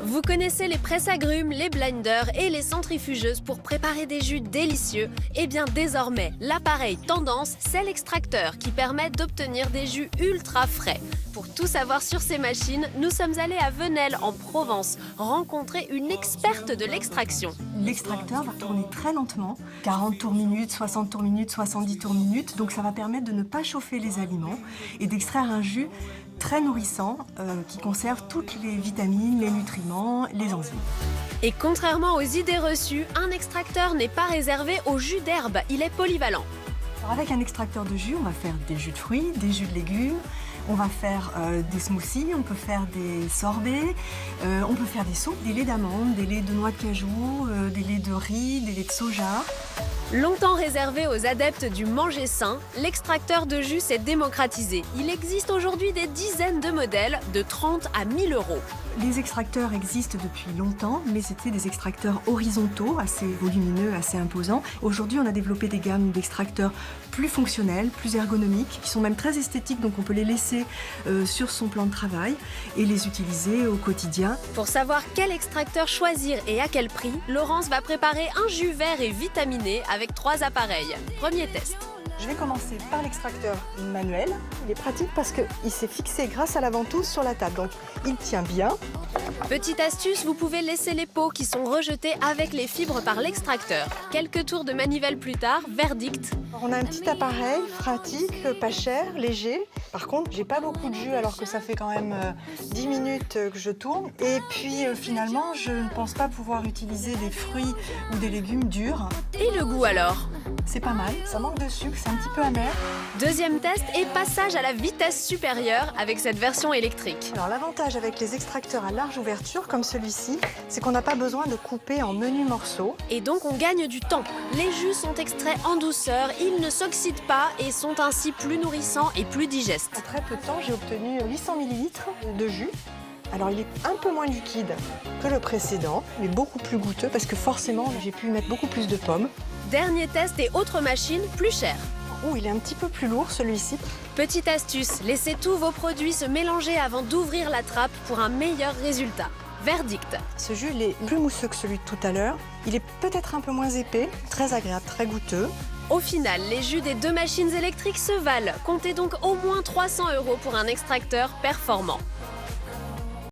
Vous connaissez les presses-agrumes, les blenders et les centrifugeuses pour préparer des jus délicieux? Eh bien désormais, l'appareil tendance, c'est l'extracteur qui permet d'obtenir des jus ultra frais. Pour tout savoir sur ces machines, nous sommes allés à Venelle, en Provence, rencontrer une experte de l'extraction. L'extracteur va tourner très lentement, 40 tours minute, 60 tours minute, 70 tours minute, donc ça va permettre de ne pas chauffer les aliments et d'extraire un jus très nourrissant qui conserve toutes les vitamines, les nutriments, les enzymes. Et contrairement aux idées reçues, un extracteur n'est pas réservé au jus d'herbe, il est polyvalent. Alors avec un extracteur de jus, on va faire des jus de fruits, des jus de légumes, on va faire des smoothies, on peut faire des sorbets, on peut faire des soupes, des laits d'amande, des laits de noix de cajou, des laits de riz, des laits de soja. Longtemps réservé aux adeptes du manger sain, l'extracteur de jus s'est démocratisé. Il existe aujourd'hui des dizaines de modèles, de 30 à 1000 €. Les extracteurs existent depuis longtemps, mais c'était des extracteurs horizontaux, assez volumineux, assez imposants. Aujourd'hui, on a développé des gammes d'extracteurs plus fonctionnels, plus ergonomiques, qui sont même très esthétiques, donc on peut les laisser sur son plan de travail et les utiliser au quotidien. Pour savoir quel extracteur choisir et à quel prix, Laurence va préparer un jus vert et vitaminé avec 3 appareils. Premier test. Je vais commencer par l'extracteur manuel. Il est pratique parce qu'il s'est fixé grâce à la ventouse sur la table, donc il tient bien. Petite astuce, vous pouvez laisser les pots qui sont rejetés avec les fibres par l'extracteur. Quelques tours de manivelle plus tard, verdict. On a un petit appareil pratique, pas cher, léger. Par contre, j'ai pas beaucoup de jus alors que ça fait quand même 10 minutes que je tourne. Et puis finalement, je ne pense pas pouvoir utiliser des fruits ou des légumes durs. Et le goût alors? C'est pas mal, ça manque de sucre, c'est un petit peu amer. Deuxième test et passage à la vitesse supérieure avec cette version électrique. Alors l'avantage avec les extracteurs à large ouverture comme celui-ci, c'est qu'on n'a pas besoin de couper en menus morceaux. Et donc on gagne du temps. Les jus sont extraits en douceur, ils ne s'oxydent pas et sont ainsi plus nourrissants et plus digestes. En très peu de temps, j'ai obtenu 800 ml de jus. Alors il est un peu moins liquide que le précédent, mais beaucoup plus goûteux parce que forcément j'ai pu mettre beaucoup plus de pommes. Dernier test et autre machine plus chère. Oh, il est un petit peu plus lourd celui-ci. Petite astuce, laissez tous vos produits se mélanger avant d'ouvrir la trappe pour un meilleur résultat. Verdict. Ce jus il est plus mousseux que celui de tout à l'heure. Il est peut-être un peu moins épais, très agréable, très goûteux. Au final, les jus des 2 machines électriques se valent. Comptez donc au moins 300 € pour un extracteur performant.